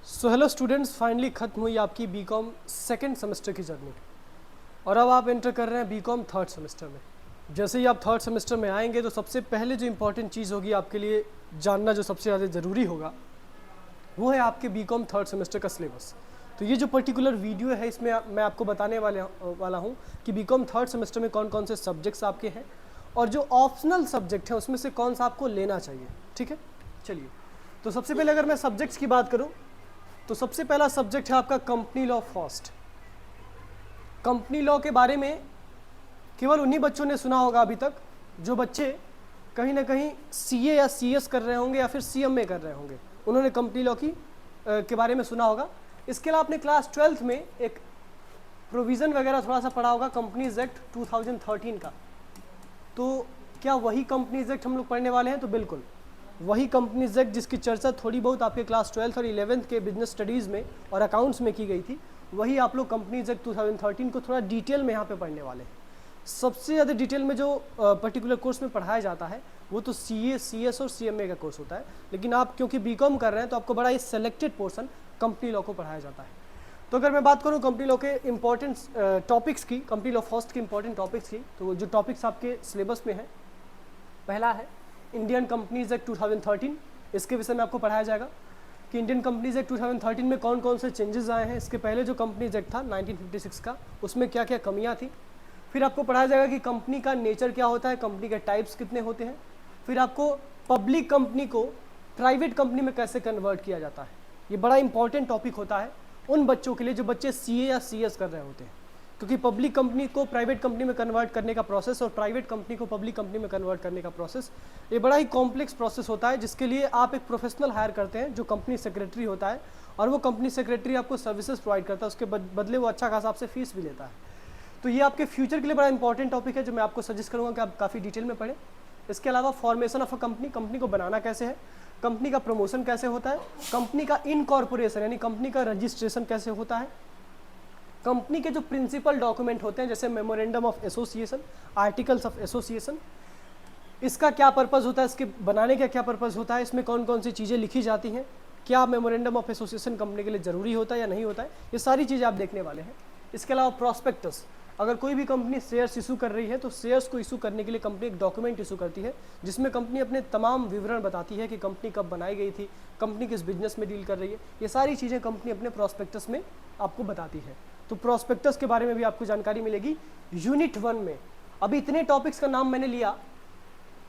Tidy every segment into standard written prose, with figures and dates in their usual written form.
So hello students, finally ख़त्म हुई आपकी बीकॉम सेकेंड सेमेस्टर की जर्नी और अब आप एंटर कर रहे हैं बीकॉम थर्ड सेमेस्टर में। जैसे ही आप थर्ड सेमेस्टर में आएंगे तो सबसे पहले जो इम्पोर्टेंट चीज़ होगी आपके लिए जानना, जो सबसे ज़्यादा ज़रूरी होगा, वो है आपके बीकॉम थर्ड सेमेस्टर का सिलेबस। तो ये जो पर्टिकुलर वीडियो है इसमें मैं आपको बताने वाला हूँ कि बीकॉम थर्ड सेमेस्टर में कौन कौन से सब्जेक्ट्स आपके हैं और जो ऑप्शनल सब्जेक्ट है उसमें से कौन सा आपको लेना चाहिए। ठीक है, चलिए। तो सबसे पहले अगर मैं सब्जेक्ट्स की बात करूँ तो सबसे पहला सब्जेक्ट है आपका company law first. Company law के बारे में केवल उन्हीं बच्चों ने सुना होगा अभी तक जो बच्चे कहीं ना कहीं सीए या सीएस कर रहे होंगे या फिर सीएमए कर रहे होंगे, उन्होंने कंपनी लॉ के बारे में सुना होगा। इसके अलावा आपने क्लास 12th में एक प्रोविज़न वगैरह थोड़ा सा पढ़ा होगा कंपनीज एक्ट 2013 का। तो क्या वही कंपनीज एक्ट हम लोग पढ़ने वाले हैं? तो बिल्कुल वही कंपनीज एक्ट जिसकी चर्चा थोड़ी बहुत आपके क्लास 12th और 11th के बिजनेस स्टडीज़ में और अकाउंट्स में की गई थी, वही आप लोग कंपनीज एक्ट 2013 को थोड़ा डिटेल में यहाँ पे पढ़ने वाले हैं। सबसे ज़्यादा डिटेल में जो पर्टिकुलर कोर्स में पढ़ाया जाता है वो तो सीए, सीएस और सीएमए का कोर्स होता है, लेकिन आप क्योंकि बीकॉम कर रहे हैं तो आपको बड़ा ही सेलेक्टेड पोर्शन कंपनी लॉ को पढ़ाया जाता है। तो अगर मैं बात करूँ कंपनी लॉ के इंपॉर्टेंट टॉपिक्स की, कंपनी लॉ फर्स्ट के इंपॉर्टेंट टॉपिक्स की, तो जो टॉपिक्स आपके सिलेबस में है, पहला है इंडियन कंपनीज एक्ट 2013। इसके विषय में आपको पढ़ाया जाएगा कि इंडियन कंपनीज एक्ट 2013 में कौन कौन से चेंजेस आए हैं। इसके पहले जो कंपनीज एक्ट था 1956 का, उसमें क्या क्या कमियां थी। फिर आपको पढ़ाया जाएगा कि कंपनी का नेचर क्या होता है, कंपनी के टाइप्स कितने होते हैं। फिर आपको पब्लिक कंपनी को प्राइवेट कंपनी में कैसे कन्वर्ट किया जाता है। ये बड़ा इंपॉर्टेंट टॉपिक होता है उन बच्चों के लिए जो बच्चे सीए या सीएस कर रहे होते हैं, क्योंकि पब्लिक कंपनी को प्राइवेट कंपनी में कन्वर्ट करने का प्रोसेस और प्राइवेट कंपनी को पब्लिक कंपनी में कन्वर्ट करने का प्रोसेस, ये बड़ा ही कॉम्प्लेक्स प्रोसेस होता है, जिसके लिए आप एक प्रोफेशनल हायर करते हैं जो कंपनी सेक्रेटरी होता है, और वो कंपनी सेक्रेटरी आपको सर्विसेज प्रोवाइड करता है, उसके बदले वो अच्छा खासा आपसे फीस भी लेता है। तो ये आपके फ्यूचर के लिए बड़ा इंपॉर्टेंट टॉपिक है जो मैं आपको सजेस्ट करूँगा कि आप काफ़ी डिटेल में पढ़ें। इसके अलावा formation of a company, company को बनाना कैसे है, कंपनी का प्रमोशन कैसे होता है, कंपनी का इनकॉर्पोरेशन यानी कंपनी का रजिस्ट्रेशन कैसे होता है, कंपनी के जो प्रिंसिपल डॉक्यूमेंट होते हैं जैसे memorandum of association, articles of association, इसका क्या पर्पज़ होता है, इसके बनाने का क्या पर्पज़ होता है, इसमें कौन कौन सी चीज़ें लिखी जाती हैं, क्या मेमोरेंडम ऑफ एसोसिएशन कंपनी के लिए ज़रूरी होता है या नहीं होता है, ये सारी चीज़ें आप देखने वाले हैं। इसके अलावा प्रॉस्पेक्टस, अगर कोई भी कंपनी शेयर्स इशू कर रही है तो शेयर्स को इशू करने के लिए कंपनी एक डॉक्यूमेंट इशू करती है जिसमें कंपनी अपने तमाम विवरण बताती है कि कंपनी कब बनाई गई थी, कंपनी किस बिजनेस में डील कर रही है, ये सारी चीज़ें कंपनी अपने प्रॉस्पेक्टस में आपको बताती है। तो प्रॉस्पेक्टस के बारे में भी आपको जानकारी मिलेगी यूनिट 1 में। अभी इतने टॉपिक्स का नाम मैंने लिया,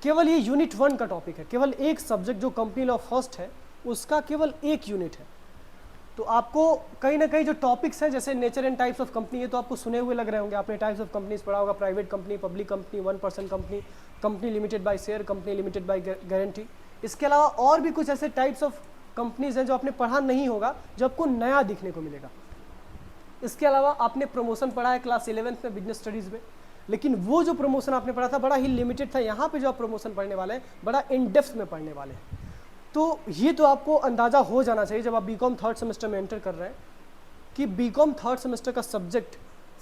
केवल ये यूनिट 1 का टॉपिक है, केवल एक सब्जेक्ट जो कंपनी लॉ फर्स्ट है उसका केवल एक यूनिट है। तो आपको कहीं ना कहीं जो टॉपिक्स हैं जैसे nature and types of company, ये तो आपको सुने हुए लग रहे होंगे, आपने टाइप्स ऑफ कंपनीज पढ़ा होगा, private company, public company, 1% company, company limited by share, company limited by guarantee. इसके अलावा और भी कुछ ऐसे टाइप्स ऑफ कंपनीज हैं जो आपने पढ़ा नहीं होगा, जो आपको नया दिखने को मिलेगा। इसके अलावा आपने प्रमोशन पढ़ा है क्लास 11th में बिजनेस स्टडीज़ में, लेकिन वो जो प्रमोशन आपने पढ़ा था बड़ा ही लिमिटेड था। यहाँ पे जो आप प्रमोशन पढ़ने वाले हैं बड़ा इन डेप्थ में पढ़ने वाले हैं। तो ये तो आपको अंदाज़ा हो जाना चाहिए जब आप बीकॉम थर्ड सेमेस्टर में एंटर कर रहे हैं कि बीकॉम थर्ड सेमेस्टर का सब्जेक्ट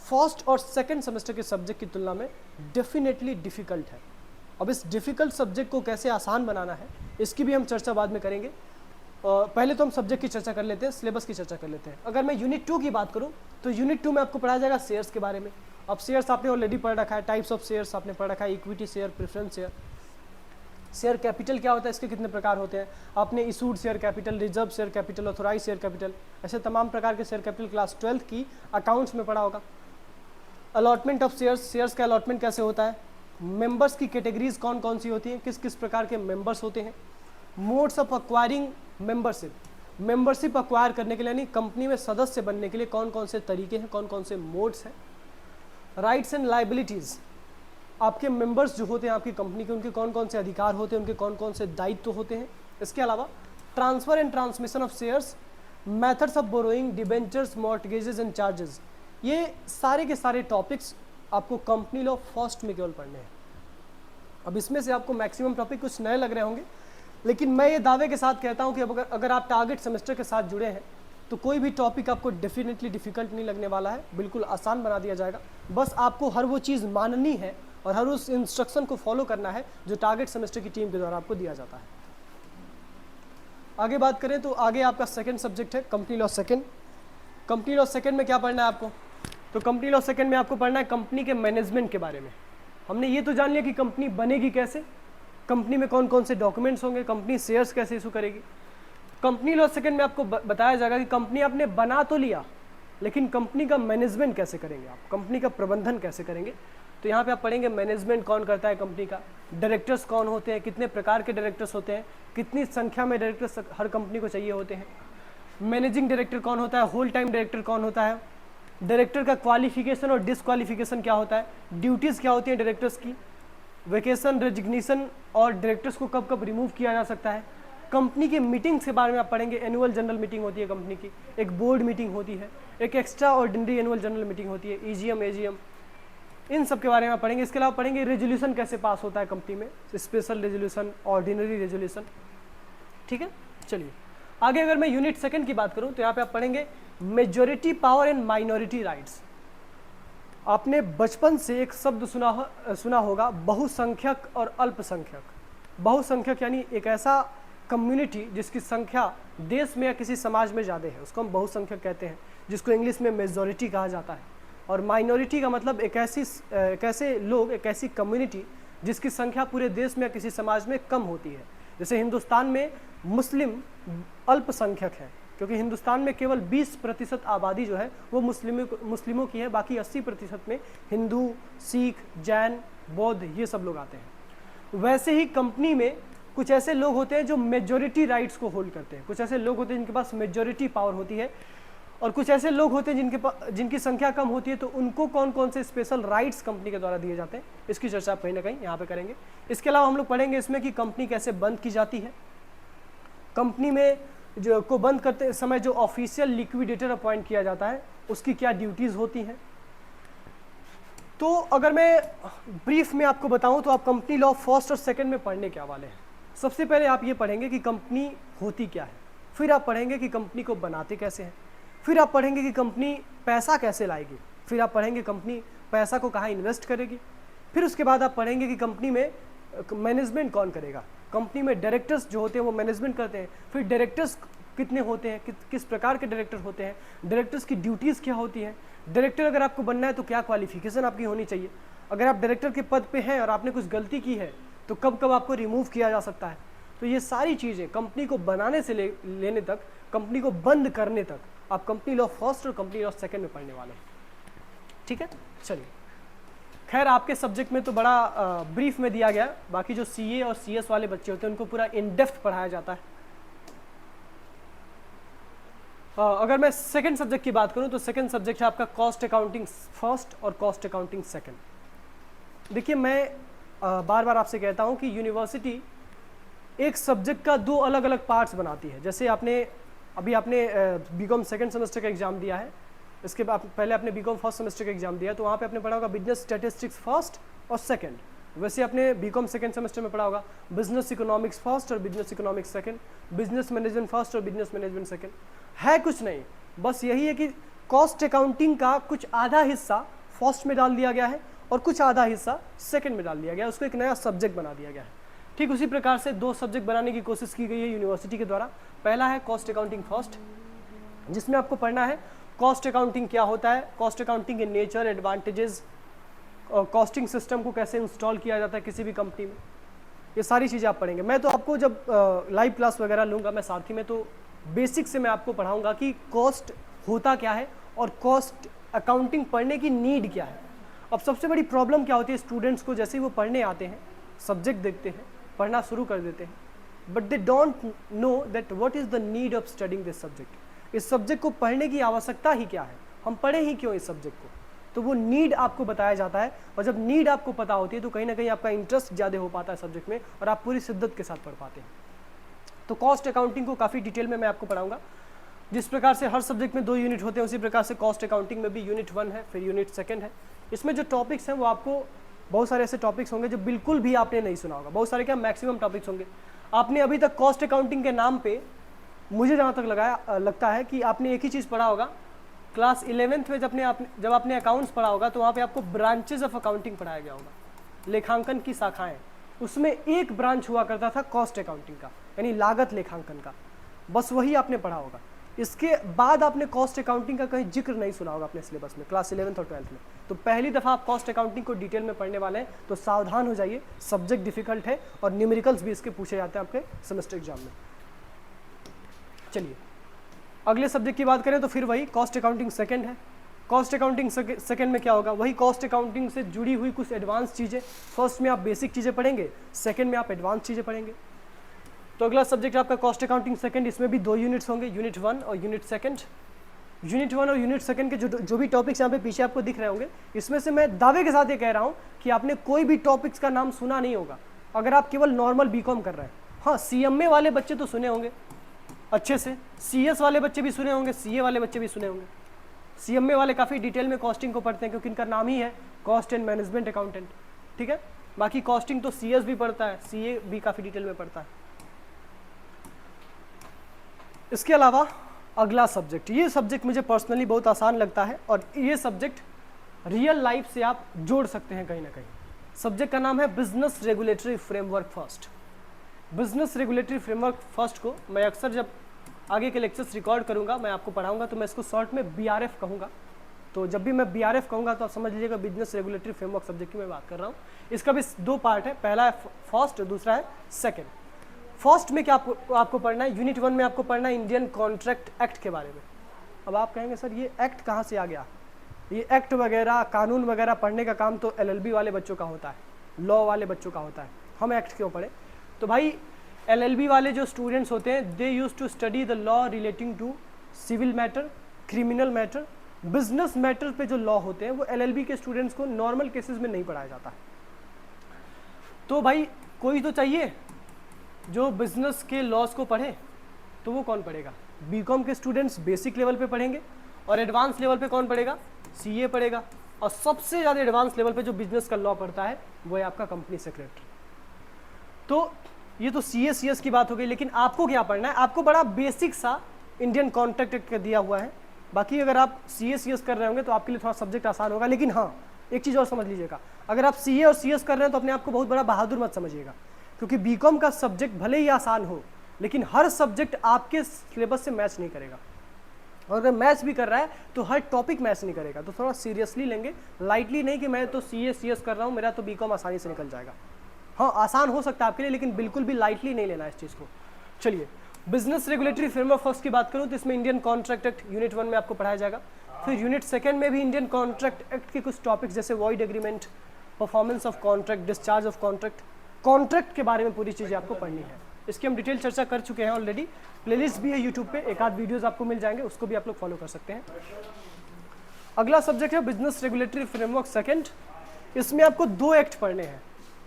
फर्स्ट और सेकंड सेमेस्टर के सब्जेक्ट की तुलना में डेफिनेटली डिफ़िकल्ट है। अब इस डिफ़िकल्ट सब्जेक्ट को कैसे आसान बनाना है इसकी भी हम चर्चा बाद में करेंगे। पहले तो हम सब्जेक्ट की चर्चा कर लेते हैं, सिलेबस की चर्चा कर लेते हैं। अगर मैं यूनिट 2 की बात करूं तो यूनिट 2 में आपको पढ़ाया जाएगा शेयर्स के बारे में। अब शेयर्स आपने ऑलरेडी पढ़ रखा है, टाइप्स ऑफ शेयर्स आपने पढ़ रखा है, equity share, preference share, share capital क्या होता है, इसके कितने प्रकार होते हैं, आपने issued share capital, reserve share capital, authorise share capital, ऐसे तमाम प्रकार के शेयर कैपिटल क्लास 12th की अकाउंट्स में पढ़ा होगा। अलॉटमेंट ऑफ शेयर्स, शेयर्स का अलॉटमेंट कैसे होता है, मेंबर्स की कैटेगरीज कौन कौन सी होती हैं, किस किस प्रकार के मेंबर्स होते हैं, modes of acquiring membership, membership acquire करने के लिए यानी कंपनी में सदस्य बनने के लिए कौन कौन से तरीके हैं, कौन कौन से मोड्स हैं, राइट्स एंड लाइबिलिटीज़, आपके मेंबर्स जो होते हैं आपकी कंपनी के, उनके कौन कौन से अधिकार होते हैं, उनके कौन कौन से दायित्व होते हैं। इसके अलावा transfer and transmission of shares, methods of borrowing, debentures, mortgages and charges, ये सारे के सारे टॉपिक्स आपको कंपनी लॉ फर्स्ट में केवल पढ़ने हैं। अब इसमें से आपको मैक्सिमम टॉपिक कुछ नए लग रहे होंगे, लेकिन मैं ये दावे के साथ कहता हूँ कि अगर आप टारगेट सेमेस्टर के साथ जुड़े हैं तो कोई भी टॉपिक आपको डेफिनेटली डिफ़िकल्ट नहीं लगने वाला है, बिल्कुल आसान बना दिया जाएगा। बस आपको हर वो चीज़ माननी है और हर उस इंस्ट्रक्शन को फॉलो करना है जो टारगेट सेमेस्टर की टीम के द्वारा आपको दिया जाता है। आगे बात करें तो आगे आपका सेकंड सब्जेक्ट है company law second. Company law second में क्या पढ़ना है आपको? तो कंपनी लॉ सेकंड में आपको पढ़ना है कंपनी के मैनेजमेंट के बारे में। हमने ये तो जान लिया कि कंपनी बनेगी कैसे, कंपनी में कौन कौन से डॉक्यूमेंट्स होंगे, कंपनी शेयर्स कैसे इशू करेगी। कंपनी लॉ सेकंड में आपको बताया जाएगा कि कंपनी आपने बना तो लिया, लेकिन कंपनी का मैनेजमेंट कैसे करेंगे आप, कंपनी का प्रबंधन कैसे करेंगे। तो यहाँ पे आप पढ़ेंगे मैनेजमेंट कौन करता है कंपनी का, डायरेक्टर्स कौन होते हैं, कितने प्रकार के डायरेक्टर्स होते हैं, कितनी संख्या में डायरेक्टर्स हर कंपनी को चाहिए होते हैं, मैनेजिंग डायरेक्टर कौन होता है, होल टाइम डायरेक्टर कौन होता है, डायरेक्टर का क्वालिफिकेशन और डिसक्वालिफिकेशन क्या होता है, ड्यूटीज़ क्या होती हैं डायरेक्टर्स की, वेकेशन, रेजिग्नेशन और डायरेक्टर्स को कब कब रिमूव किया जा सकता है। कंपनी के मीटिंग्स के बारे में आप पढ़ेंगे, एनुअल जनरल मीटिंग होती है कंपनी की, एक बोर्ड मीटिंग होती है, एक extra ordinary annual general meeting होती है, ईजीएम, एजीएम, इन सब के बारे में आप पढ़ेंगे। इसके अलावा पढ़ेंगे रेजोल्यूशन कैसे पास होता है कंपनी में, स्पेशल रेजोल्यूशन, ऑर्डिनरी रेजोल्यूशन। ठीक है, चलिए आगे अगर मैं यूनिट सेकंड की बात करूं तो यहाँ पे आप पढ़ेंगे majority power and minority rights. आपने बचपन से एक शब्द सुना होगा, बहुसंख्यक और अल्पसंख्यक। बहुसंख्यक यानी एक ऐसा कम्युनिटी जिसकी संख्या देश में या किसी समाज में ज़्यादा है, उसको हम बहुसंख्यक कहते हैं, जिसको इंग्लिश में मेजॉरिटी कहा जाता है। और माइनॉरिटी का मतलब एक ऐसे लोग, एक ऐसी कम्युनिटी जिसकी संख्या पूरे देश में या किसी समाज में कम होती है। जैसे हिंदुस्तान में मुस्लिम अल्पसंख्यक है, क्योंकि हिंदुस्तान में केवल 20% आबादी जो है वो मुस्लिमों की है, बाकी 80% में हिंदू, सिख, जैन, बौद्ध ये सब लोग आते हैं। वैसे ही कंपनी में कुछ ऐसे लोग होते हैं जो मेजॉरिटी राइट्स को होल्ड करते हैं, कुछ ऐसे लोग होते हैं जिनके पास मेजॉरिटी पावर होती है, और कुछ ऐसे लोग होते हैं जिनकी संख्या कम होती है। तो उनको कौन कौन से स्पेशल राइट्स कंपनी के द्वारा दिए जाते हैं, इसकी चर्चा आप कहीं ना कहीं यहाँ पे करेंगे। इसके अलावा हम लोग पढ़ेंगे इसमें कि कंपनी कैसे बंद की जाती है, कंपनी में जो को बंद करते समय जो ऑफिशियल लिक्विडेटर अपॉइंट किया जाता है उसकी क्या ड्यूटीज़ होती हैं। तो अगर मैं ब्रीफ में आपको बताऊं तो आप कंपनी लॉ फर्स्ट और सेकंड में पढ़ने के वाले हैं। सबसे पहले आप ये पढ़ेंगे कि कंपनी होती क्या है, फिर आप पढ़ेंगे कि कंपनी को बनाते कैसे हैं, फिर आप पढ़ेंगे कि कंपनी पैसा कैसे लाएगी, फिर आप पढ़ेंगे कंपनी पैसा को कहाँ इन्वेस्ट करेगी, फिर उसके बाद आप पढ़ेंगे कि कंपनी में मैनेजमेंट कौन करेगा, कंपनी में डायरेक्टर्स जो होते हैं वो मैनेजमेंट करते हैं, फिर डायरेक्टर्स कितने होते हैं, किस प्रकार के डायरेक्टर होते हैं, डायरेक्टर्स की ड्यूटीज़ क्या होती हैं, डायरेक्टर अगर आपको बनना है तो क्या क्वालिफिकेशन आपकी होनी चाहिए, अगर आप डायरेक्टर के पद पे हैं और आपने कुछ गलती की है तो कब कब आपको रिमूव किया जा सकता है। तो ये सारी चीज़ें कंपनी को बनाने से लेने तक, कंपनी को बंद करने तक आप कंपनी लॉ फर्स्ट और कंपनी लॉ सेकंड में पढ़ने वाले हैं। ठीक है, चलिए खैर आपके सब्जेक्ट में तो बड़ा ब्रीफ में दिया गया, बाकी जो सीए और सीएस वाले बच्चे होते हैं उनको पूरा इन डेप्थ पढ़ाया जाता है। अगर मैं सेकंड सब्जेक्ट की बात करूं तो सेकंड सब्जेक्ट है आपका कॉस्ट अकाउंटिंग फर्स्ट और कॉस्ट अकाउंटिंग सेकंड। देखिए मैं बार बार आपसे कहता हूं कि यूनिवर्सिटी एक सब्जेक्ट का दो अलग अलग पार्ट्स बनाती है। जैसे आपने बीकॉम सेकंड सेमेस्टर का एग्जाम दिया है, इसके बाद पहले आपने बीकॉम फर्स्ट सेमेस्टर का एग्जाम दिया, तो वहाँ पे आपने पढ़ा होगा बिजनेस स्टैटिस्टिक्स फर्स्ट और सेकंड। वैसे आपने बीकॉम सेकंड सेमेस्टर में पढ़ा होगा बिजनेस इकोनॉमिक्स फर्स्ट और business economics second, business management first और बिजनेस मैनेजमेंट सेकंड। है कुछ नहीं, बस यही है कि कॉस्ट अकाउंटिंग का कुछ आधा हिस्सा फर्स्ट में डाल दिया गया है और कुछ आधा हिस्सा सेकंड में डाल दिया गया है, उसको एक नया सब्जेक्ट बना दिया गया है। ठीक उसी प्रकार से दो सब्जेक्ट बनाने की कोशिश की गई है यूनिवर्सिटी के द्वारा। पहला है कॉस्ट अकाउंटिंग फर्स्ट, जिसमें आपको पढ़ना है कॉस्ट अकाउंटिंग क्या होता है, कॉस्ट अकाउंटिंग के नेचर, एडवांटेजेस, कॉस्टिंग सिस्टम को कैसे इंस्टॉल किया जाता है किसी भी कंपनी में, ये सारी चीज़ें आप पढ़ेंगे। मैं तो आपको जब लाइव क्लास वगैरह लूँगा मैं साथी में, तो बेसिक से मैं आपको पढ़ाऊँगा कि कॉस्ट होता क्या है और कॉस्ट अकाउंटिंग पढ़ने की नीड क्या है। अब सबसे बड़ी प्रॉब्लम क्या होती है स्टूडेंट्स को, जैसे ही वो पढ़ने आते हैं, सब्जेक्ट देखते हैं, पढ़ना शुरू कर देते हैं, but they don't know that what is the need of studying this subject. इस सब्जेक्ट को पढ़ने की आवश्यकता ही क्या है, हम पढ़े ही क्यों इस सब्जेक्ट को, तो वो नीड आपको बताया जाता है। और जब नीड आपको पता होती है तो कहीं ना कहीं आपका इंटरेस्ट ज़्यादा हो पाता है सब्जेक्ट में और आप पूरी शिद्दत के साथ पढ़ पाते हैं। तो कॉस्ट अकाउंटिंग को काफ़ी डिटेल में मैं आपको पढ़ाऊंगा। जिस प्रकार से हर सब्जेक्ट में 2 यूनिट होते हैं उसी प्रकार से कॉस्ट अकाउंटिंग में भी यूनिट 1 है, फिर यूनिट 2 है। इसमें जो टॉपिक्स हैं वो आपको बहुत सारे ऐसे टॉपिक्स होंगे जो बिल्कुल भी आपने नहीं सुना होगा, बहुत सारे क्या मैक्सिमम टॉपिक्स होंगे। आपने अभी तक कॉस्ट अकाउंटिंग के नाम पे, मुझे जहाँ तक लगता है कि आपने एक ही चीज़ पढ़ा होगा क्लास 11th में, जब आपने अकाउंट्स पढ़ा होगा तो वहाँ पे आपको ब्रांचेज ऑफ अकाउंटिंग पढ़ाया गया होगा, लेखांकन की शाखाएं। उसमें एक ब्रांच हुआ करता था कॉस्ट अकाउंटिंग का, यानी लागत लेखांकन का। बस वही आपने पढ़ा होगा। इसके बाद आपने कॉस्ट अकाउंटिंग का कहीं जिक्र नहीं सुना होगा अपने सिलेबस में क्लास 11th और 12th में। तो पहली दफ़ा आप कॉस्ट अकाउंटिंग को डिटेल में पढ़ने वाले हैं, तो सावधान हो जाइए, सब्जेक्ट डिफिकल्ट है और न्यूमेरिकल्स भी इसके पूछे जाते हैं आपके सेमेस्टर एग्जाम में। चलिए अगले सब्जेक्ट की बात करें तो फिर वही कॉस्ट अकाउंटिंग सेकेंड है। कॉस्ट अकाउंटिंग सेकेंड में क्या होगा, वही कॉस्ट अकाउंटिंग से जुड़ी हुई कुछ एडवांस चीज़ें। फर्स्ट में आप बेसिक चीज़ें पढ़ेंगे, सेकेंड में आप एडवांस चीज़ें पढ़ेंगे। तो अगला सब्जेक्ट आपका कॉस्ट अकाउंटिंग सेकंड, इसमें भी 2 यूनिट्स होंगे, यूनिट 1 और यूनिट सेकंड। यूनिट 1 और यूनिट सेकंड के जो भी टॉपिक्स यहाँ पे पीछे आपको दिख रहे होंगे, इसमें से मैं दावे के साथ ये कह रहा हूँ कि आपने कोई भी टॉपिक्स का नाम सुना नहीं होगा अगर आप केवल नॉर्मल बीकॉम कर रहे हैं। हाँ, CMA वाले बच्चे तो सुने होंगे अच्छे से, CS वाले बच्चे भी सुने होंगे, CA वाले बच्चे भी सुने होंगे। CMA वाले काफ़ी डिटेल में कॉस्टिंग को पढ़ते हैं क्योंकि इनका नाम ही है कॉस्ट एंड मैनेजमेंट अकाउंटेंट, ठीक है। बाकी कॉस्टिंग तो CS भी पढ़ता है, CA भी काफ़ी डिटेल में पढ़ता है। इसके अलावा अगला सब्जेक्ट, ये सब्जेक्ट मुझे पर्सनली बहुत आसान लगता है और ये सब्जेक्ट रियल लाइफ से आप जोड़ सकते हैं कहीं ना कहीं। सब्जेक्ट का नाम है business regulatory framework first. Business regulatory framework first को मैं अक्सर जब आगे के लेक्चर्स रिकॉर्ड करूंगा, मैं आपको पढ़ाऊंगा, तो मैं इसको शॉर्ट में BRF कहूँगा। तो जब भी मैं BRF कहूँगा तो आप समझ लीजिएगा बिजनेस रेगुलेटरी फ्रेमवर्क सब्जेक्ट की मैं बात कर रहा हूँ। इसका भी 2 पार्ट है, पहला है फर्स्ट, दूसरा है सेकेंड। फर्स्ट में क्या आपको पढ़ना है, यूनिट 1 में आपको पढ़ना है इंडियन कॉन्ट्रैक्ट एक्ट के बारे में। अब आप कहेंगे सर ये एक्ट कहाँ से आ गया, ये एक्ट वगैरह कानून वगैरह पढ़ने का काम तो LLB वाले बच्चों का होता है, लॉ वाले बच्चों का होता है, हम एक्ट क्यों पढ़े। तो भाई LLB वाले जो स्टूडेंट्स होते हैं, they use to study the law relating to civil matter, criminal matter, business matter पे जो लॉ होते हैं वो LLB के स्टूडेंट्स को नॉर्मल केसेस में नहीं पढ़ाया जाता है। तो भाई कोई तो चाहिए जो बिजनेस के लॉज को पढ़े, तो वो कौन पढ़ेगा। बीकॉम के स्टूडेंट्स बेसिक लेवल पे पढ़ेंगे और एडवांस लेवल पे कौन पढ़ेगा, CA पढ़ेगा। और सबसे ज़्यादा एडवांस लेवल पे जो बिजनेस का लॉ पढ़ता है वो है आपका कंपनी सेक्रेटरी। तो ये तो CA CS की बात हो गई, लेकिन आपको क्या पढ़ना है, आपको बड़ा बेसिक सा इंडियन कॉन्ट्रैक्ट एक्ट दिया हुआ है। बाकी अगर आप CA CS कर रहे होंगे तो आपके लिए थोड़ा सब्जेक्ट आसान होगा। लेकिन हाँ, एक चीज़ और समझ लीजिएगा, अगर आप CA और CS कर रहे हैं तो अपने आप को बहुत बड़ा बहादुर मत समझिएगा, क्योंकि बीकॉम का सब्जेक्ट भले ही आसान हो लेकिन हर सब्जेक्ट आपके सिलेबस से मैच नहीं करेगा, और अगर मैच भी कर रहा है तो हर टॉपिक मैच नहीं करेगा। तो थोड़ा सीरियसली लेंगे, लाइटली नहीं कि मैं तो CA CS कर रहा हूँ मेरा तो बीकॉम आसानी से निकल जाएगा। हाँ, आसान हो सकता है आपके लिए, लेकिन बिल्कुल भी लाइटली नहीं लेना इस चीज़ को। चलिए बिजनेस रेगुलेटरी फ्रेमवर्क फर्स्ट की बात करूँ तो इसमें इंडियन कॉन्ट्रैक्ट एक्ट यूनिट 1 में आपको पढ़ाया जाएगा। फिर यूनिट सेकेंड में भी इंडियन कॉन्ट्रैक्ट एक्ट के कुछ टॉपिक्स जैसे void agreement, performance of contract, discharge of contract के बारे में पूरी चीज़ें आपको पढ़नी है। इसकी हम डिटेल चर्चा कर चुके हैं ऑलरेडी, प्लेलिस्ट भी है यूट्यूब पे, एक आध वीडियोस आपको मिल जाएंगे, उसको भी आप लोग फॉलो कर सकते हैं। अगला सब्जेक्ट है बिजनेस रेगुलेटरी फ्रेमवर्क सेकंड। इसमें आपको 2 एक्ट पढ़ने हैं।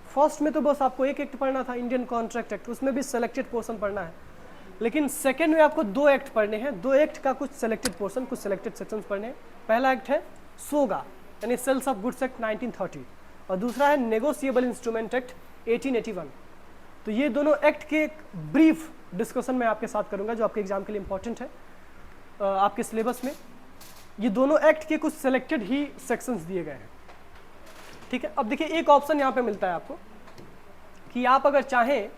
फर्स्ट में तो बस आपको एक एक्ट पढ़ना था, इंडियन कॉन्ट्रैक्ट एक्ट, उसमें भी सेलेक्टेड पोर्शन पढ़ना है। लेकिन सेकेंड में आपको 2 एक्ट पढ़ने हैं, 2 एक्ट का कुछ सेलेक्टेड पोर्शन, कुछ सेलेक्टेड सेक्शंस पढ़ने हैं। पहला एक्ट है सोगा यानी सेल्स ऑफ गुड्स एक्ट 1930 और दूसरा है नेगोशिएबल इंस्ट्रूमेंट एक्ट 1881। तो ये दोनों एक्ट के एक ब्रीफ डिस्कशन मैं आपके साथ करूंगा जो आपके एग्जाम के लिए इंपॉर्टेंट है आपके सिलेबस में। ये दोनों एक्ट के कुछ सेलेक्टेड ही सेक्शंस दिए गए हैं, ठीक है। अब देखिए एक ऑप्शन यहाँ पे मिलता है आपको कि आप अगर चाहें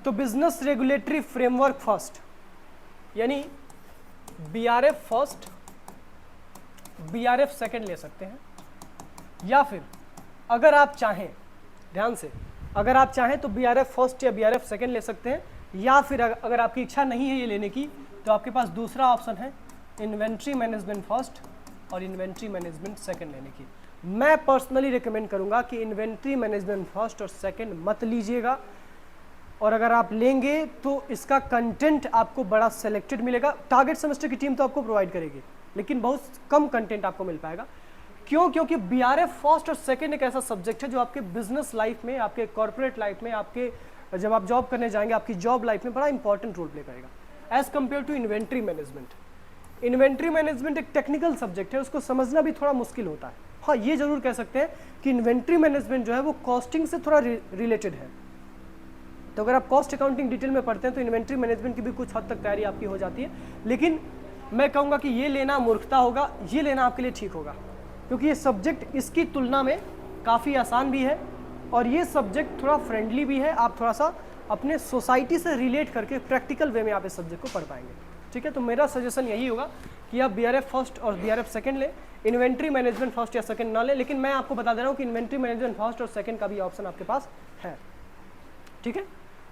तो बिजनेस रेगुलेटरी फ्रेमवर्क फर्स्ट यानी BRF फर्स्ट, BRF सेकंड ले सकते हैं, या फिर अगर आप चाहें, ध्यान से, अगर आप चाहें तो BRF फर्स्ट या BRF सेकंड ले सकते हैं, या फिर अगर आपकी इच्छा नहीं है ये लेने की तो आपके पास दूसरा ऑप्शन है इन्वेंट्री मैनेजमेंट फर्स्ट और इन्वेंट्री मैनेजमेंट सेकंड लेने की। मैं पर्सनली रिकमेंड करूंगा कि इन्वेंट्री मैनेजमेंट फर्स्ट और सेकंड मत लीजिएगा, और अगर आप लेंगे तो इसका कंटेंट आपको बड़ा सेलेक्टेड मिलेगा। टारगेट सेमेस्टर की टीम तो आपको प्रोवाइड करेगी लेकिन बहुत कम कंटेंट आपको मिल पाएगा। क्यों? क्योंकि BRF फर्स्ट और सेकंड एक ऐसा सब्जेक्ट है जो आपके बिजनेस लाइफ में, आपके कॉर्पोरेट लाइफ में, आपके जब आप जॉब करने जाएंगे आपकी जॉब लाइफ में बड़ा इंपॉर्टेंट रोल प्ले करेगा as compare to inventory management. Inventory management एक टेक्निकल सब्जेक्ट है, उसको समझना भी थोड़ा मुश्किल होता है। हाँ, ये जरूर कह सकते हैं कि इन्वेंट्री मैनेजमेंट जो है वो कॉस्टिंग से थोड़ा रिलेटेड है। तो अगर आप कॉस्ट अकाउंटिंग डिटेल में पढ़ते हैं तो इन्वेंट्री मैनेजमेंट की भी कुछ हद तक तैयारी आपकी हो जाती है। लेकिन मैं कहूँगा कि ये लेना मूर्खता होगा, ये लेना आपके लिए ठीक होगा, क्योंकि ये सब्जेक्ट इसकी तुलना में काफ़ी आसान भी है और ये सब्जेक्ट थोड़ा फ्रेंडली भी है। आप थोड़ा सा अपने सोसाइटी से रिलेट करके प्रैक्टिकल वे में आप इस सब्जेक्ट को पढ़ पाएंगे। ठीक है, तो मेरा सजेशन यही होगा कि आप BRF फर्स्ट और BRF सेकंड लें, इन्वेंट्री मैनेजमेंट फर्स्ट या सेकंड ना लें, लेकिन मैं आपको बता दे रहा हूँ कि इन्वेंट्री मैनेजमेंट फर्स्ट और सेकंड का भी ऑप्शन आपके पास है। ठीक है,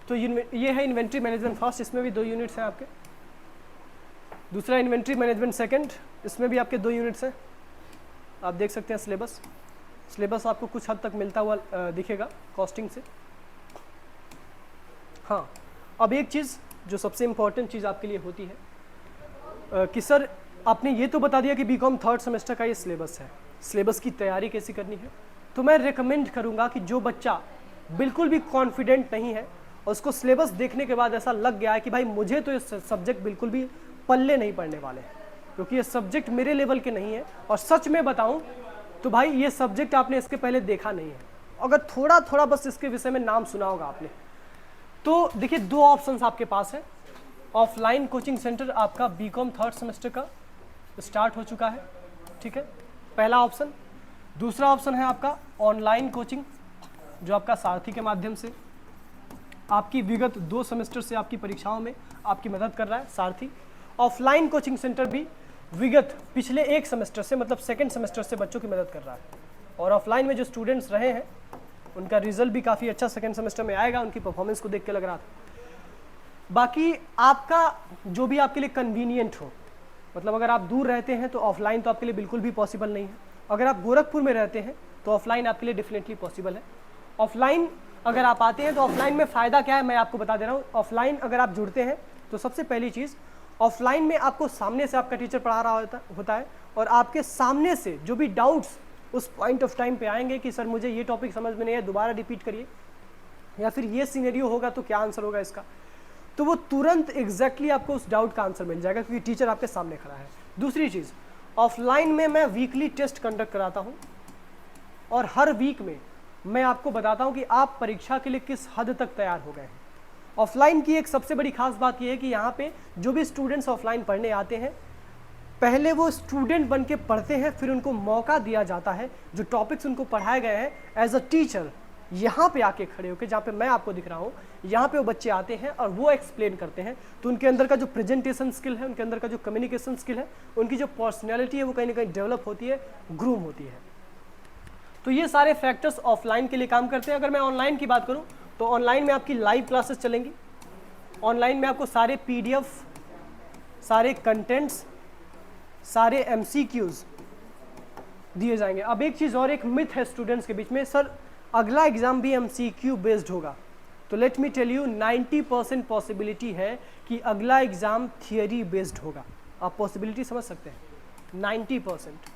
तो ये है इन्वेंट्री मैनेजमेंट फर्स्ट, इसमें भी 2 यूनिट्स हैं आपके। दूसरा इन्वेंट्री मैनेजमेंट सेकंड, इसमें भी आपके 2 यूनिट्स हैं। आप देख सकते हैं सिलेबस आपको कुछ हद तक मिलता हुआ दिखेगा कॉस्टिंग से। हाँ, अब एक चीज़ जो सबसे इम्पॉर्टेंट चीज़ आपके लिए होती है कि सर आपने ये तो बता दिया कि बीकॉम थर्ड सेमेस्टर का ये सिलेबस है, सिलेबस की तैयारी कैसी करनी है। तो मैं रिकमेंड करूँगा कि जो बच्चा बिल्कुल भी कॉन्फिडेंट नहीं है और उसको सिलेबस देखने के बाद ऐसा लग गया है कि भाई मुझे तो ये सब्जेक्ट बिल्कुल भी पल्ले नहीं पड़ने वाले, क्योंकि ये सब्जेक्ट मेरे लेवल के नहीं है, और सच में बताऊं तो भाई ये सब्जेक्ट आपने इसके पहले देखा नहीं है, अगर थोड़ा थोड़ा बस इसके विषय में नाम सुना होगा आपने। तो देखिए 2 ऑप्शंस आपके पास है। ऑफलाइन कोचिंग सेंटर आपका बीकॉम थर्ड सेमेस्टर का स्टार्ट हो चुका है। ठीक है, पहला ऑप्शन। दूसरा ऑप्शन है आपका ऑनलाइन कोचिंग, जो आपका सारथी के माध्यम से आपकी विगत 2 सेमेस्टर से आपकी परीक्षाओं में आपकी मदद कर रहा है सारथी। ऑफलाइन कोचिंग सेंटर भी विगत पिछले 1 सेमेस्टर से, मतलब सेकंड सेमेस्टर से बच्चों की मदद कर रहा है, और ऑफलाइन में जो स्टूडेंट्स रहे हैं उनका रिजल्ट भी काफ़ी अच्छा सेकंड सेमेस्टर में आएगा, उनकी परफॉर्मेंस को देख के लग रहा था। बाकी आपका जो भी आपके लिए कन्वीनियंट हो, मतलब अगर आप दूर रहते हैं तो ऑफलाइन तो आपके लिए बिल्कुल भी पॉसिबल नहीं है। अगर आप गोरखपुर में रहते हैं तो ऑफलाइन आपके लिए डेफिनेटली पॉसिबल है। ऑफलाइन अगर आप आते हैं तो ऑफलाइन में फ़ायदा क्या है मैं आपको बता दे रहा हूँ। ऑफलाइन अगर आप जुड़ते हैं तो सबसे पहली चीज़, ऑफलाइन में आपको सामने से आपका टीचर पढ़ा रहा होता है, और आपके सामने से जो भी डाउट्स उस पॉइंट ऑफ टाइम पे आएंगे कि सर मुझे ये टॉपिक समझ में नहीं है, दोबारा रिपीट करिए, या फिर ये सिनेरियो होगा तो क्या आंसर होगा इसका, तो वो तुरंत एग्जैक्टली आपको उस डाउट का आंसर मिल जाएगा, क्योंकि टीचर आपके सामने खड़ा है। दूसरी चीज़, ऑफलाइन में मैं वीकली टेस्ट कंडक्ट कराता हूँ, और हर वीक में मैं आपको बताता हूँ कि आप परीक्षा के लिए किस हद तक तैयार हो गए हैं। ऑफलाइन की एक सबसे बड़ी खास बात यह है कि यहाँ पे जो भी स्टूडेंट्स ऑफलाइन पढ़ने आते हैं, पहले वो स्टूडेंट बन के पढ़ते हैं, फिर उनको मौका दिया जाता है जो टॉपिक्स उनको पढ़ाए गए हैं एज अ टीचर यहाँ पे आके खड़े होकर, जहाँ पे मैं आपको दिख रहा हूँ, यहाँ पे वो बच्चे आते हैं और वो एक्सप्लेन करते हैं। तो उनके अंदर का जो प्रेजेंटेशन स्किल है, उनके अंदर का जो कम्युनिकेशन स्किल है, उनकी जो पर्सनैलिटी है वो कहीं ना कहीं डेवलप होती है, ग्रूम होती है। तो ये सारे फैक्टर्स ऑफलाइन के लिए काम करते हैं। अगर मैं ऑनलाइन की बात करूँ तो ऑनलाइन में आपकी लाइव क्लासेस चलेंगी। ऑनलाइन में आपको सारे PDF, सारे कंटेंट्स, सारे MCQs दिए जाएंगे। अब एक चीज़ और, एक मिथ है स्टूडेंट्स के बीच में, सर अगला एग्जाम भी MCQ बेस्ड होगा। तो let me tell you, 90% possibility है कि अगला एग्जाम थियरी बेस्ड होगा। आप पॉसिबिलिटी समझ सकते हैं, 90%,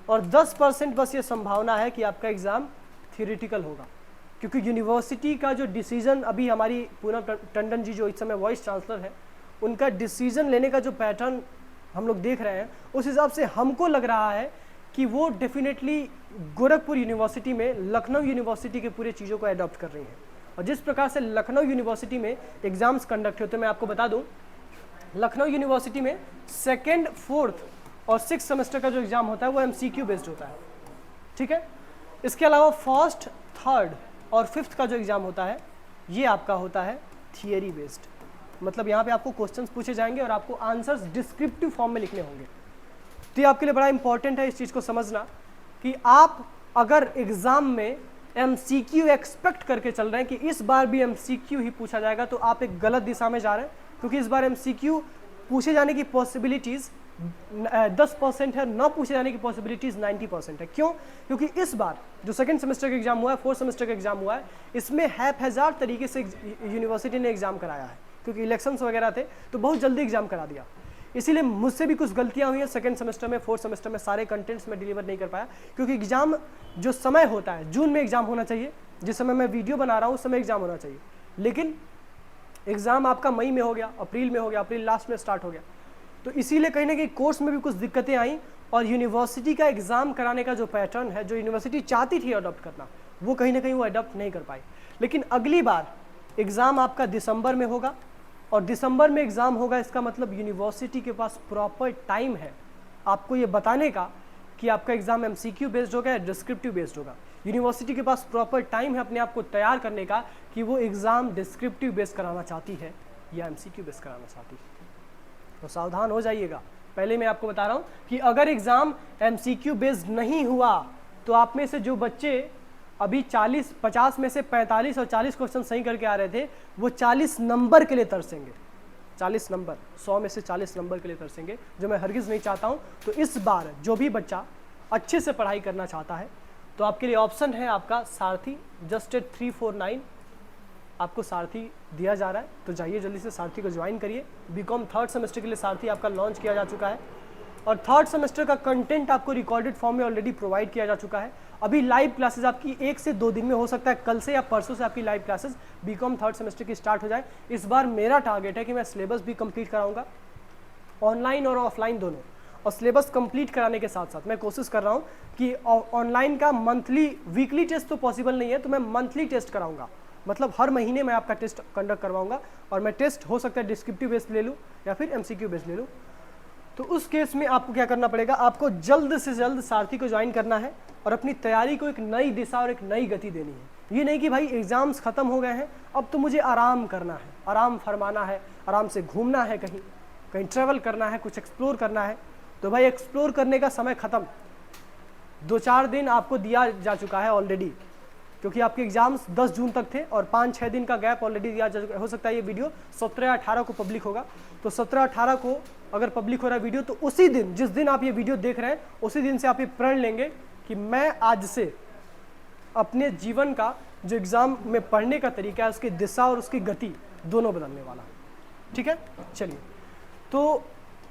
और 10% बस ये संभावना है कि आपका एग्ज़ाम थियोरेटिकल होगा, क्योंकि यूनिवर्सिटी का जो डिसीजन, अभी हमारी पूनम टंडन जी जो इस समय वाइस चांसलर है, उनका डिसीजन लेने का जो पैटर्न हम लोग देख रहे हैं, उस हिसाब से हमको लग रहा है कि वो डेफिनेटली गोरखपुर यूनिवर्सिटी में लखनऊ यूनिवर्सिटी के पूरे चीज़ों को अडॉप्ट कर रही हैं। और जिस प्रकार से लखनऊ यूनिवर्सिटी में एग्ज़ाम्स कंडक्ट होते हैं, मैं आपको बता दूँ, लखनऊ यूनिवर्सिटी में 2nd, 4th और 6th सेमेस्टर का जो एग्ज़ाम होता है वो MCQ बेस्ड होता है। ठीक है, इसके अलावा 1st, 3rd और 5th का जो एग्ज़ाम होता है ये आपका होता है थियरी बेस्ड। मतलब यहाँ पे आपको क्वेश्चंस पूछे जाएंगे और आपको आंसर्स डिस्क्रिप्टिव फॉर्म में लिखने होंगे। तो ये आपके लिए बड़ा इंपॉर्टेंट है इस चीज़ को समझना कि आप अगर एग्ज़ाम में MCQ एक्सपेक्ट करके चल रहे हैं कि इस बार भी MCQ ही पूछा जाएगा, तो आप एक गलत दिशा में जा रहे हैं, क्योंकि इस बार MCQ पूछे जाने की पॉसिबिलिटीज़ 10% है, ना पूछे जाने की पॉसिबिलिटीज़ 90% है। क्यों? क्योंकि इस बार जो सेकंड सेमेस्टर का एग्जाम हुआ है, 4th सेमेस्टर का एग्जाम हुआ है, इसमें हैपहैज़ार्ड तरीके से यूनिवर्सिटी ने एग्जाम कराया है, क्योंकि इलेक्शंस वगैरह थे तो बहुत जल्दी एग्जाम करा दिया। इसीलिए मुझसे भी कुछ गलतियां हुई हैं सेकंड सेमेस्टर में, 4th सेमेस्टर में सारे कंटेंट्स में डिलीवर नहीं कर पाया, क्योंकि एग्जाम जो समय होता है, जून में एग्जाम होना चाहिए, जिस समय मैं वीडियो बना रहा हूँ उस समय एग्जाम होना चाहिए, लेकिन एग्जाम आपका मई में हो गया, अप्रैल में हो गया, अप्रैल लास्ट में स्टार्ट हो गया। तो इसीलिए कहीं ना कहीं कोर्स में भी कुछ दिक्कतें आई, और यूनिवर्सिटी का एग्जाम कराने का जो पैटर्न है, जो यूनिवर्सिटी चाहती थी अडॉप्ट करना, वो कहीं ना कहीं वो अडॉप्ट नहीं कर पाई। लेकिन अगली बार एग्जाम आपका दिसंबर में होगा, और दिसंबर में एग्जाम होगा, इसका मतलब यूनिवर्सिटी के पास प्रॉपर टाइम है आपको ये बताने का कि आपका एग्जाम MCQ बेस्ड होगा या डिस्क्रिप्टिव बेस्ड होगा। यूनिवर्सिटी के पास प्रॉपर टाइम है अपने आप को तैयार करने का कि वो एग्ज़ाम डिस्क्रिप्टिव बेस कराना चाहती है या एमसीक्यू बेस कराना चाहती है। तो सावधान हो जाइएगा। पहले मैं आपको बता रहा हूँ कि अगर एग्ज़ाम एमसीक्यू बेस्ड नहीं हुआ तो आप में से जो बच्चे अभी 50 में से 45 और 40 क्वेश्चन सही करके आ रहे थे, वो 40 नंबर के लिए तरसेंगे। 40 नंबर, 100 में से 40 नंबर के लिए तरसेंगे, जो मैं हरगिज़ नहीं चाहता हूँ। तो इस बार जो भी बच्चा अच्छे से पढ़ाई करना चाहता है तो आपके लिए ऑप्शन है आपका सारथी। जस्ट एट 349 आपको सारथी दिया जा रहा है, तो जाइए जल्दी से सारथी को ज्वाइन करिए। बीकॉम थर्ड सेमेस्टर के लिए सारथी आपका लॉन्च किया जा चुका है और थर्ड सेमेस्टर का कंटेंट आपको रिकॉर्डेड फॉर्म में ऑलरेडी प्रोवाइड किया जा चुका है। अभी लाइव क्लासेस आपकी 1 से 2 दिन में हो सकता है, कल से या परसों से आपकी live classes BCom third semester की स्टार्ट हो जाए। इस बार मेरा टारगेट है कि मैं सिलेबस भी कंप्लीट कराऊंगा, ऑनलाइन और ऑफलाइन दोनों। और सिलेबस कंप्लीट कराने के साथ साथ मैं कोशिश कर रहा हूँ कि ऑनलाइन का वीकली टेस्ट तो पॉसिबल नहीं है, तो मैं मंथली टेस्ट कराऊंगा। मतलब हर महीने मैं आपका टेस्ट कंडक्ट करवाऊंगा और मैं टेस्ट हो सकता है डिस्क्रिप्टिव बेस्ड ले लूँ या फिर एमसीक्यू बेस्ड ले लूँ। तो उस केस में आपको क्या करना पड़ेगा, आपको जल्द से जल्द सारथी को ज्वाइन करना है और अपनी तैयारी को एक नई दिशा और एक नई गति देनी है। ये नहीं कि भाई एग्जाम्स खत्म हो गए हैं, अब तो मुझे आराम करना है, आराम फरमाना है, आराम से घूमना है, कहीं कहीं ट्रैवल करना है, कुछ एक्सप्लोर करना है। तो भाई एक्सप्लोर करने का समय खत्म। 2-4 दिन आपको दिया जा चुका है ऑलरेडी, क्योंकि आपके एग्जाम्स 10 जून तक थे और 5-6 दिन का गैप ऑलरेडी दिया जा चुका है। हो सकता है ये वीडियो 17-18 को पब्लिक होगा, तो 17-18 को अगर पब्लिक हो रहा है वीडियो, तो उसी दिन, जिस दिन आप ये वीडियो देख रहे हैं, उसी दिन से आप ये प्रण लेंगे कि मैं आज से अपने जीवन का जो एग्ज़ाम में पढ़ने का तरीका है, उसकी दिशा और उसकी गति दोनों बदलने वाला है। ठीक है, चलिए। तो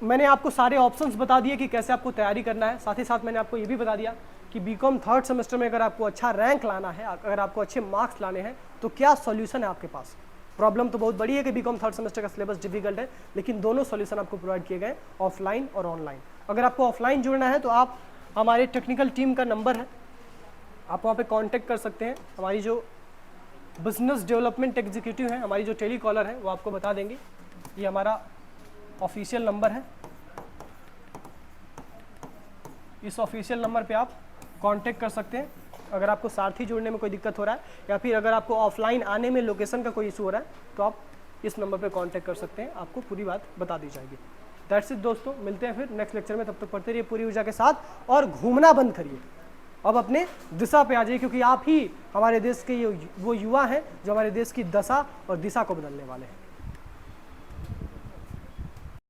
मैंने आपको सारे ऑप्शंस बता दिए कि कैसे आपको तैयारी करना है। साथ ही साथ मैंने आपको ये भी बता दिया कि बीकॉम थर्ड सेमेस्टर में अगर आपको अच्छा रैंक लाना है, अगर आपको अच्छे मार्क्स लाने हैं, तो क्या सॉल्यूशन है आपके पास। प्रॉब्लम तो बहुत बड़ी है कि बीकॉम थर्ड सेमेस्टर का सिलेबस डिफिकल्ट है, लेकिन दोनों सॉल्यूशन आपको प्रोवाइड किए गए, ऑफलाइन और ऑनलाइन। अगर आपको ऑफलाइन जुड़ना है तो आप हमारे टेक्निकल टीम का नंबर है, आप वहाँ पे कांटेक्ट कर सकते हैं। हमारी जो बिजनेस डेवलपमेंट एग्जीक्यूटिव है, हमारी जो टेली कॉलर है, वो आपको बता देंगे। ये हमारा ऑफिशियल नंबर है, इस ऑफिशियल नंबर पे आप कांटेक्ट कर सकते हैं अगर आपको सारथी जुड़ने में कोई दिक्कत हो रहा है, या फिर अगर आपको ऑफलाइन आने में लोकेशन का कोई इशू हो रहा है, तो आप इस नंबर पे कांटेक्ट कर सकते हैं, आपको पूरी बात बता दी जाएगी। दैट्स इट दोस्तों, मिलते हैं फिर नेक्स्ट लेक्चर में। तब तक पढ़ते रहिए पूरी ऊर्जा के साथ और घूमना बंद करिए, अब अपने दिशा पे आ जाइए, क्योंकि आप ही हमारे देश के वो युवा हैं जो हमारे देश की दशा और दिशा को बदलने वाले हैं।